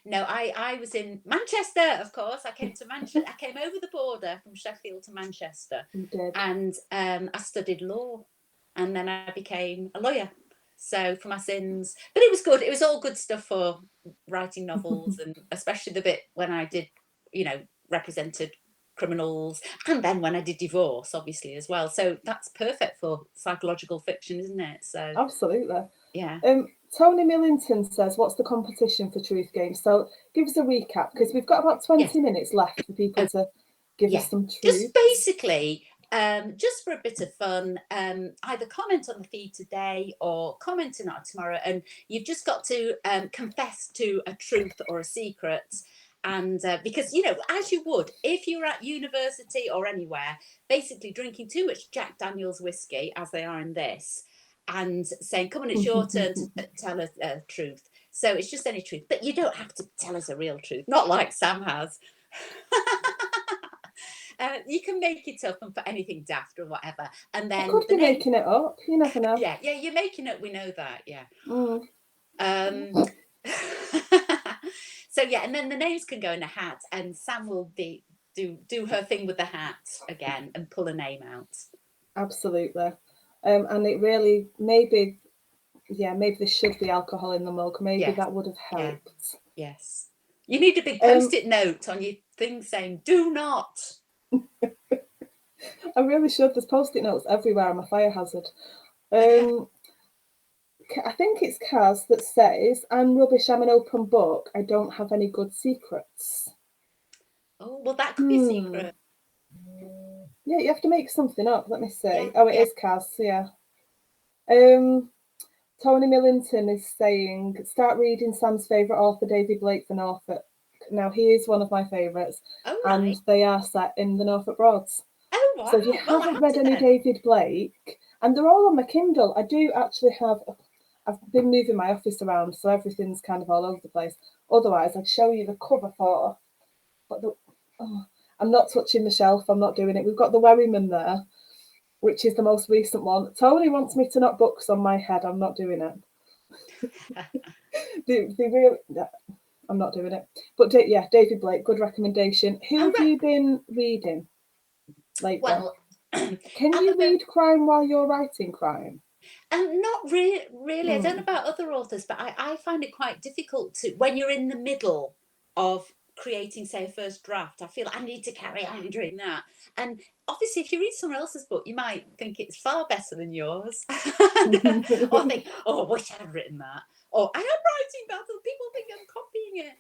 No, I was in Manchester, of course. I came to Manchester. I came over the border from Sheffield to Manchester. You did. And I studied law, and then I became a lawyer. So for my sins, but it was good. It was all good stuff for writing novels, and especially the bit when I did, represented criminals, and then when I did divorce, obviously, as well. So that's perfect for psychological fiction, isn't it? So absolutely. Yeah. Tony Millington says, what's the competition for Truth Games? So give us a recap, because we've got about 20 Yes. minutes left for people to give Yeah. us some truth. Just basically, just for a bit of fun, either comment on the feed today or comment on it tomorrow, and you've just got to confess to a truth or a secret. And because, you know, as you would if you were at university or anywhere, basically drinking too much Jack Daniel's whiskey, as they are in this, and saying, come on, it's your turn to tell us a truth. So it's just any truth, but you don't have to tell us a real truth, not like Sam has. You can make it up and put anything daft or whatever, and then I could be making it up. You never know. Yeah, you're making it. We know that. Yeah. Mm. So yeah, and then the names can go in a hat, and Sam will do her thing with the hat again and pull a name out. Absolutely. And it really maybe there should be alcohol in the mug. Maybe Yes. that would have helped. Yes. You need a big post-it note on your thing saying "Do not." I really should. There's post-it notes everywhere. I'm a fire hazard. I think it's Kaz that says, I'm rubbish, I'm an open book. I don't have any good secrets. Oh, well, that could be a secret. Yeah, you have to make something up. Let me see. Yeah, It is Kaz, yeah. Tony Millington is saying, start reading Sam's favourite author, David Blake, for Norfolk. Now, he is one of my favourites. Oh, right. And they are set in the Norfolk Broads. Oh, wow. So if you haven't read any David Blake, and they're all on my Kindle, I do actually have, I've been moving my office around, so everything's kind of all over the place. Otherwise, I'd show you the cover for, but I'm not touching the shelf, I'm not doing it. We've got the Wherryman there, which is the most recent one. Tony wants me to knock books on my head, I'm not doing it. I'm not doing it. But yeah, David Blake, good recommendation. Who have you been reading lately? Well, can you read crime while you're writing crime? Not really. I don't know about other authors, but I find it quite difficult to, when you're in the middle of creating, say, a first draft, I feel I need to carry on doing that. And obviously, if you read someone else's book, you might think it's far better than yours. Or think, oh, I wish I'd written that. Or I am writing that, and people think I'm copying it.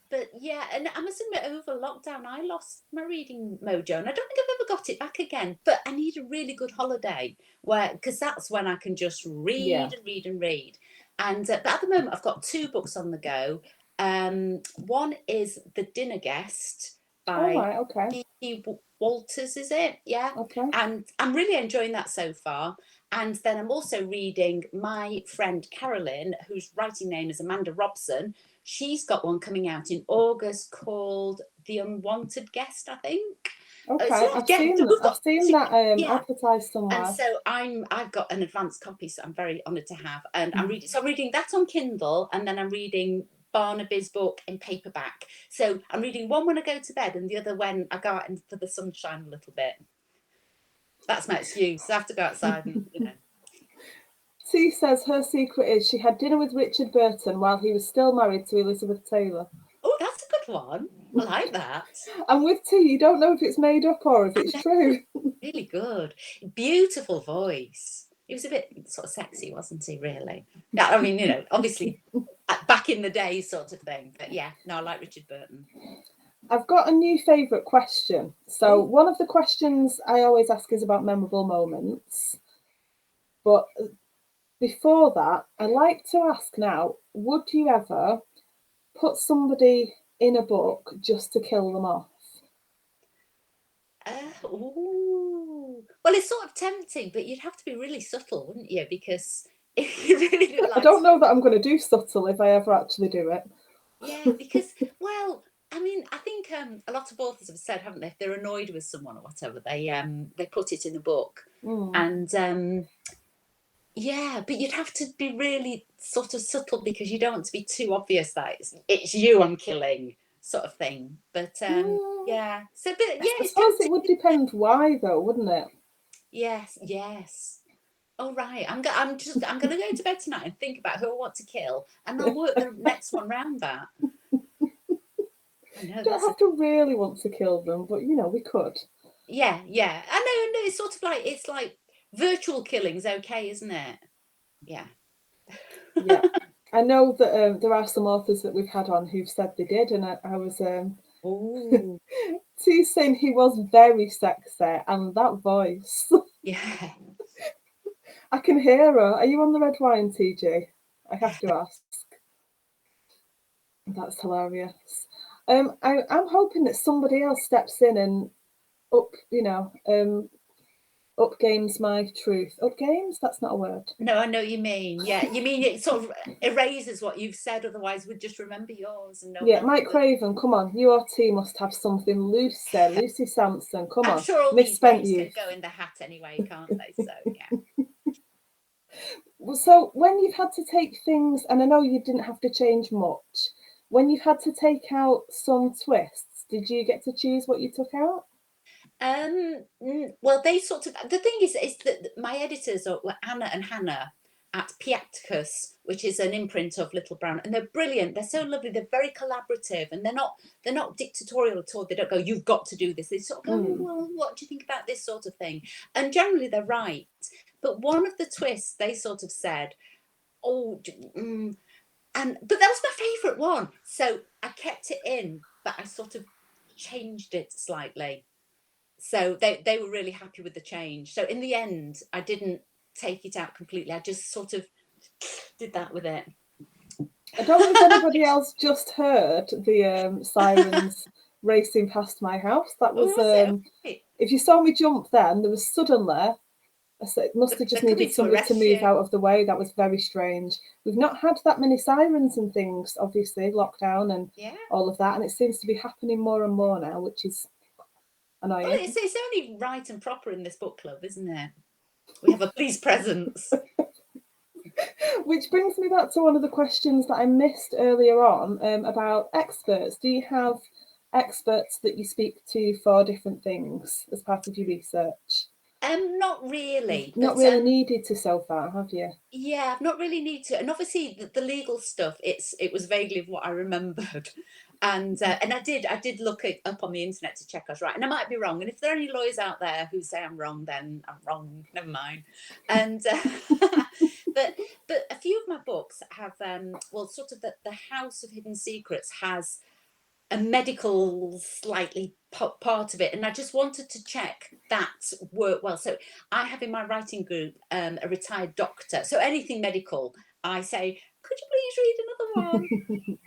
But yeah, and I must admit, over lockdown, I lost my reading mojo, and I don't think I've ever got it back again. But I need a really good holiday, because that's when I can just read and read and read. And but at the moment, I've got 2 books on the go. One is The Dinner Guest by P.P. Walters, is it? Yeah. Okay. And I'm really enjoying that so far. And then I'm also reading my friend Carolyn, whose writing name is Amanda Robson. She's got one coming out in August called The Unwanted Guest, I think. Okay, I've seen that advertised somewhere. And so I've got an advanced copy, so I'm very honoured to have. And I'm reading that on Kindle, and then I'm reading Barnaby's book in paperback. So I'm reading one when I go to bed, and the other when I go out into the sunshine a little bit. That's my excuse. I have to go outside and, you know. Sue says her secret is she had dinner with Richard Burton while he was still married to Elizabeth Taylor. Oh, that's a good one. I like that. And with tea, you don't know if it's made up or if it's true. Really good. Beautiful voice. He was a bit sort of sexy, wasn't he, really? Yeah, I mean, you know, obviously back in the day sort of thing. But yeah, no, I like Richard Burton. I've got a new favourite question. So one of the questions I always ask is about memorable moments. But before that, I like to ask now, would you ever put somebody in a book just to kill them off? Well, it's sort of tempting, but you'd have to be really subtle, wouldn't you? Because if you really did like... I don't know that I'm going to do subtle if I ever actually do it. Yeah, because, well, I mean, I think a lot of authors have said, haven't they, if they're annoyed with someone or whatever, they put it in a book. And yeah, but you'd have to be really sort of subtle because you don't want to be too obvious that it's you I'm killing, sort of thing. But yeah, so but yeah, I suppose it would depend why though, wouldn't it? Yes. Oh right, I'm gonna go to bed tonight and think about who I want to kill, and I'll work the next one round that. I know, don't have to really want to kill them, but you know, we could. Yeah. I know. It's sort of like, it's like virtual killing's okay, isn't it? Yeah. Yeah. I know that there are some authors that we've had on who've said they did, and I was Oh, T's saying he was very sexy, and that voice. yeah. I can hear her. Are you on the red wine, TJ? I have to ask. That's hilarious. I'm hoping that somebody else steps in and up games my truth. Up games? That's not a word. No, I know what you mean. Yeah, you mean it sort of erases what you've said, otherwise we'd just remember yours and no Yeah, one Mike else. Craven, come on. URT must have something. Lucy Sampson, come I'm on. sure all these Misspent names can youth. go in the hat anyway, can't they? So yeah. So when you've had to take things, and I know you didn't have to change much, when you've had to take out some twists, did you get to choose what you took out? Well, they sort of, the thing is that my editors were Anna and Hannah at Piatticus, which is an imprint of Little Brown, and they're brilliant. They're so lovely. They're very collaborative, and they're not dictatorial at all. They don't go, "You've got to do this." They sort of go, Mm. "Well, what do you think about this sort of thing?" And generally, they're right. But one of the twists they sort of said, "Oh," but that was my favourite one, so I kept it in, but I sort of changed it slightly. So they were really happy with the change. So in the end, I didn't take it out completely. I just sort of did that with it. I don't know if anybody else just heard the sirens racing past my house. That Oh, was, was it? Okay. if you saw me jump then, there was suddenly, it must have They're just coming needed to somebody to arrest move you. out of the way. That was very strange. We've not had that many sirens and things, obviously, lockdown and Yeah. all of that. And it seems to be happening more and more now, which is Well, annoying. it's only right and proper in this book club, isn't it? We have a police presence. Which brings me back to one of the questions that I missed earlier on about experts. Do you have experts that you speak to for different things as part of your research? Not really, Not but really needed to so far, have you? yeah, I've not really need to. And obviously the legal stuff, it was vaguely of what I remembered. And I did look it up on the internet to check I was right. And I might be wrong. And if there are any lawyers out there who say I'm wrong, then I'm wrong. Never mind. And but a few of my books have well, sort of the House of Hidden Secrets has a medical slightly part of it, and I just wanted to check that worked well. So I have in my writing group a retired doctor, so anything medical I say, could you please read another one?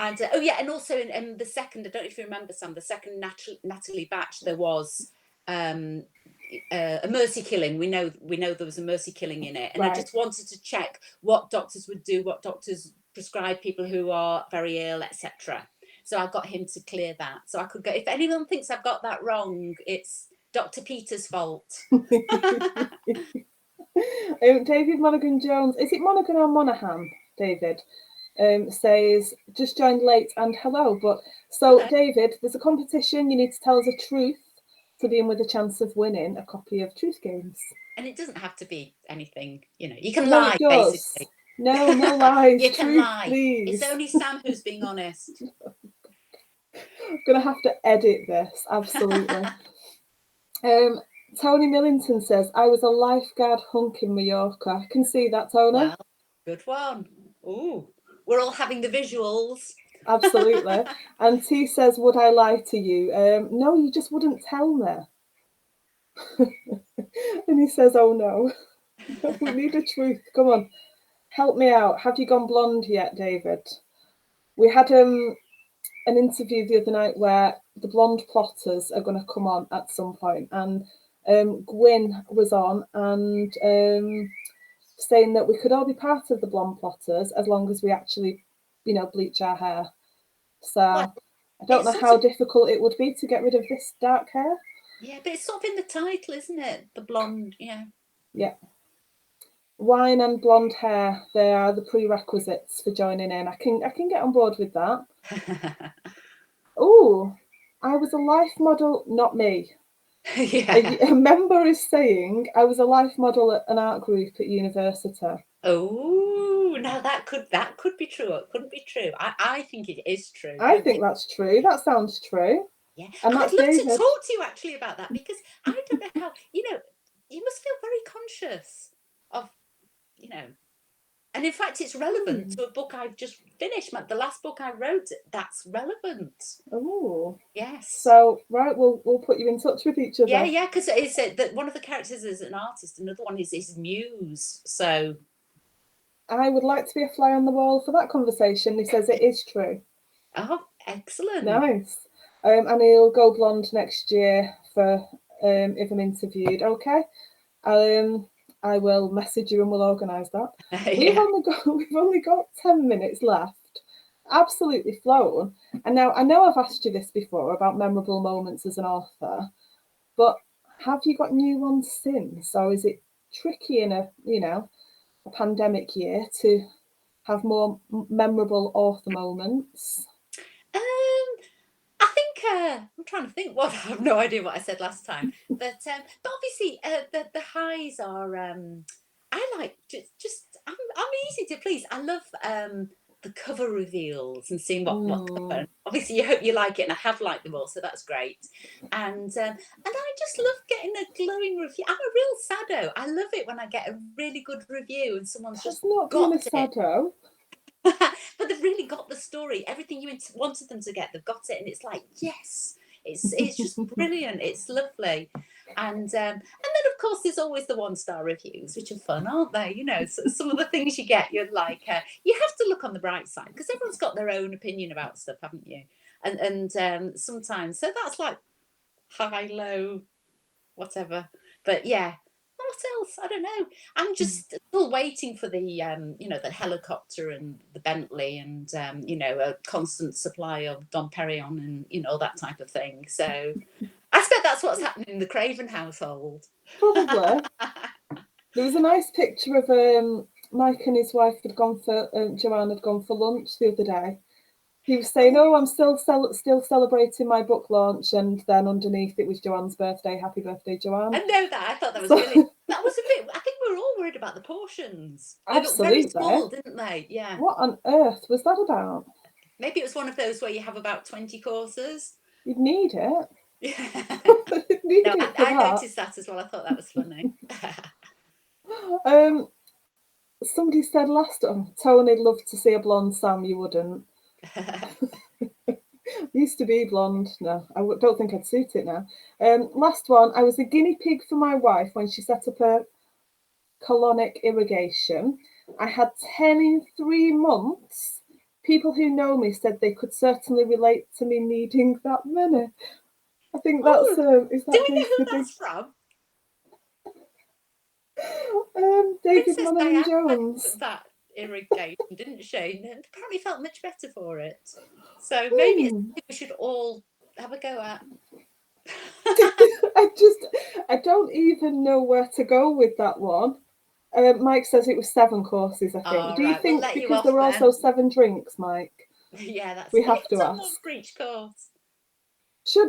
And oh yeah, and also in the second, I don't know if you remember, Sam, the second Natalie batch, there was um a mercy killing. We know there was a mercy killing in it, and I Right. just wanted to check what doctors would do, what doctors prescribe people who are very ill, etc. So I got him to clear that, so I could go. If anyone thinks I've got that wrong, it's Dr. Peter's fault. David Monaghan Jones, is it Monaghan or Monaghan, David? Says, just joined late and hello. But so, Hello. David, there's a competition. You need to tell us a truth to be in with a chance of winning a copy of Truth Games. And it doesn't have to be anything, you can No, lie, it does. basically. No lies. You can Truth, lie. please. It's only Sam who's being honest. I'm gonna have to edit this. Absolutely. Tony Millington says, I was a lifeguard hunk in Mallorca. I can see that, Tony. Well, good one. Ooh, we're all having the visuals. Absolutely. And T says, would I lie to you? No, you just wouldn't tell me. And he says, oh no. We need a truth. Come on. Help me out. Have you gone blonde yet, David? We had an interview the other night where the blonde plotters are going to come on at some point, and Gwyn was on and saying that we could all be part of the blonde plotters as long as we actually, bleach our hair. So Well, I don't know it's how sort of, difficult it would be to get rid of this dark hair. yeah, but it's sort of in the title, isn't it? The blonde, yeah. Yeah. Wine and blonde hair, they are the prerequisites for joining in. I can get on board with that. Oh, I was a life model, not me. Yeah. A member is saying I was a life model at an art group at university. Oh, now that could be true. It couldn't be true. I think it is true. I think that's true. That sounds true. Yeah, And I'd that's love to David. talk to you actually about that, because I don't know how, you must feel very conscious of, And in fact, it's relevant to a book I've just finished. The last book I wrote, that's relevant. Oh, Yes. so right, we'll put you in touch with each other. Yeah, because it's that one of the characters is an artist, another one is his muse. So I would like to be a fly on the wall for that conversation. He says it is true. oh, excellent. Nice. And he'll go blonde next year for if I'm interviewed. Okay. I will message you and we'll organise that. We've only got 10 minutes left. Absolutely flown. And now I know I've asked you this before about memorable moments as an author, but have you got new ones since, or is it tricky in a pandemic year to have more memorable author moments? I think I'm trying to think. What I have no idea what I said last time, but obviously the highs are. I like just I'm easy to please. I love the cover reveals and seeing what's covered. Obviously, you hope you like it, and I have liked them all, so that's great. And I just love getting a glowing review. I'm a real saddo. I love it when I get a really good review and someone's just not got being a saddo. But they've really got the story, everything you wanted them to get, they've got it, and it's like, yes, it's just brilliant, it's lovely. And then of course there's always the 1-star reviews, which are fun, aren't they? You know, so some of the things you get, you're like, you have to look on the bright side, because everyone's got their own opinion about stuff, haven't you? And sometimes, so that's like high, low, whatever. But yeah, what else? I don't know. I'm just still waiting for the the helicopter and the Bentley and a constant supply of Dom Perignon and all that type of thing. So I expect that's what's happening in the Craven household. Probably. There was a nice picture of Mike and his wife had gone for Joanne had gone for lunch the other day. He was saying, "Oh, I'm still celebrating my book launch," and then underneath it was Joanne's birthday. Happy birthday, Joanne! I know that. I thought that was really. That was a bit. I think we were all worried about the portions. They looked very small, didn't they? Yeah. What on earth was that about? Maybe it was one of those where you have about 20 courses. You'd need it. Yeah. Need No, it I noticed that as well. I thought that was funny. Somebody said last time, Tony'd love to see a blonde Sam. You wouldn't. Used to be blonde. No, I don't think I'd suit it now. Last one. I was a guinea pig for my wife when she set up her colonic irrigation. I had 10 in 3 months. People who know me said they could certainly relate to me needing that many. I think that's is that do we know who that's from? David Princess Monaghan Diana Jones. That irrigation, didn't she? And apparently felt much better for it. So maybe it's something we should all have a go at. I don't even know where to go with that one. Mike says it was 7 courses, I think. Oh, Do you right. think We'll because there were also 7 drinks, Mike? Yeah, that's we have to ask. One for each course.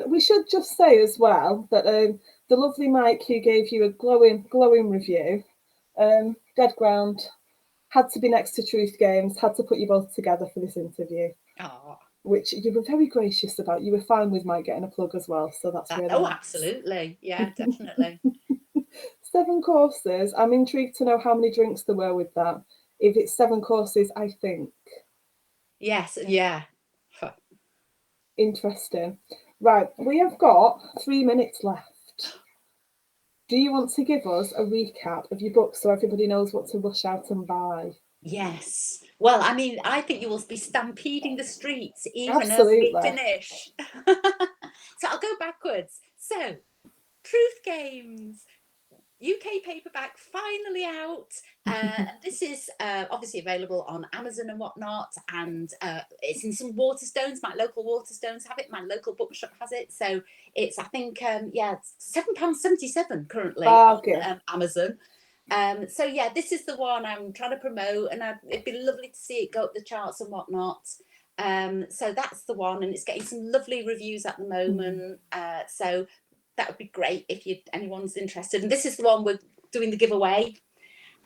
We should just say as well that the lovely Mike who gave you a glowing review, Dead Ground, had to be next to Truth Games, had to put you both together for this interview. Oh. Which you were very gracious about. You were fine with Mike getting a plug as well, so that's really nice. Absolutely. Yeah, definitely. 7 courses. I'm intrigued to know how many drinks there were with that. If it's 7 courses, I think. Yes, yeah. Interesting. Right, we have got 3 minutes left. Do you want to give us a recap of your book so everybody knows what to rush out and buy? Yes. Well, I mean, I think you will be stampeding the streets even as we finish. So I'll go backwards. So, Truth Games, UK paperback, finally out. This is obviously available on Amazon and whatnot, and it's in some Waterstones. My local Waterstones have it. My local bookshop has it. So it's, I think, £7.77 currently on Amazon. So yeah, this is the one I'm trying to promote, and it'd be lovely to see it go up the charts and whatnot. So that's the one, and it's getting some lovely reviews at the moment. So that would be great if anyone's interested. And this is the one we're doing the giveaway.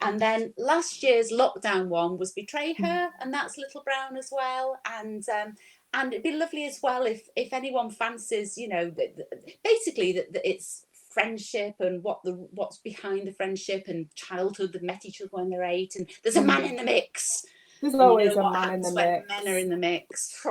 And then last year's lockdown one was Betray Her, and that's Little Brown as well. And it'd be lovely as well if anyone fancies, basically that it's friendship and what's behind the friendship and childhood. They've met each other when they're 8, and there's a man in the mix. There's And you always know a what man in the happens when mix. men are in the mix.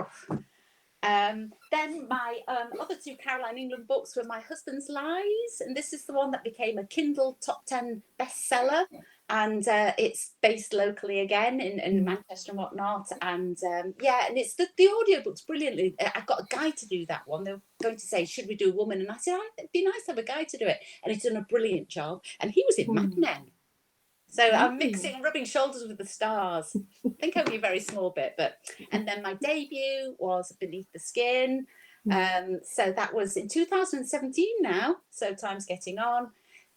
Then my other 2 Caroline England books were My Husband's Lies, and this is the one that became a Kindle top 10 bestseller, and it's based locally again in Manchester and whatnot, and yeah, and it's the audiobook's brilliantly. I've got a guy to do that one. They were going to say, should we do a woman, and I said, it'd be nice to have a guy to do it, and he's done a brilliant job, and he was in Mad Men. So I'm rubbing shoulders with the stars. I think only a very small bit, and then my debut was Beneath the Skin. So that was in 2017 now. So time's getting on.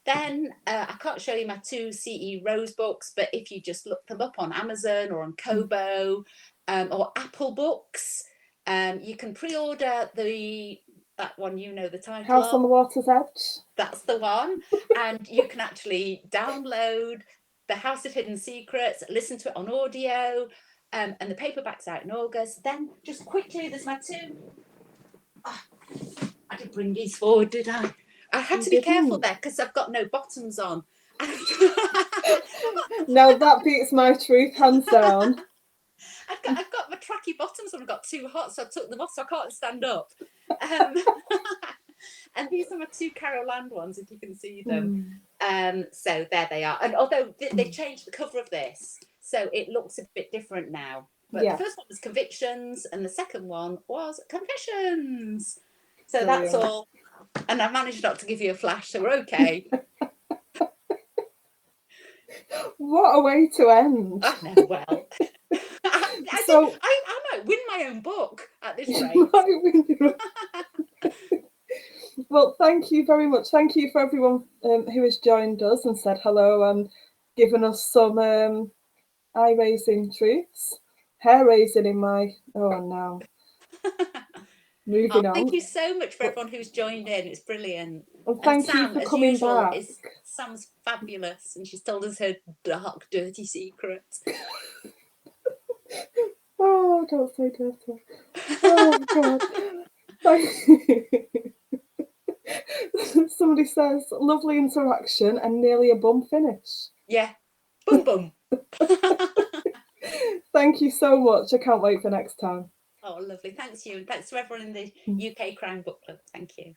Then I can't show you my 2 C.E. Rose books, but if you just look them up on Amazon or on Kobo or Apple Books, you can pre-order that one, you know the title. House on the Water's Edge. That's the one. And you can actually download The House of Hidden Secrets, listen to it on audio, and the paperback's out in August. Then just quickly, there's my 2. I didn't bring these forward, did I? I had to be careful there because I've got no bottoms on. No, that beats my truth, hands down. I've got my tracky bottoms and I've got too hot, so I took them off so I can't stand up. And these are my 2 Carol Land ones, if you can see them. So there they are. And although they changed the cover of this, so it looks a bit different now. But the first one was Convictions, and the second one was Confessions. So that's all. And I managed not to give you a flash, so we're okay. What a way to end. I know, well. I might win my own book at this rate. Well, thank you very much. Thank you for everyone who has joined us and said hello and given us some eye-raising truths. Hair-raising in my... Oh, no. Moving on. Thank you so much for everyone who's joined in. It's brilliant. And thank you for coming back. Sam's fabulous, and she's told us her dark, dirty secrets. Oh, don't say dirty. Oh, God. Thank you. Somebody says, lovely interaction and nearly a bum finish. Yeah. Boom, boom. Thank you so much. I can't wait for next time. Oh, lovely. Thanks you. And thanks to everyone in the UK Crime Book Club. Thank you.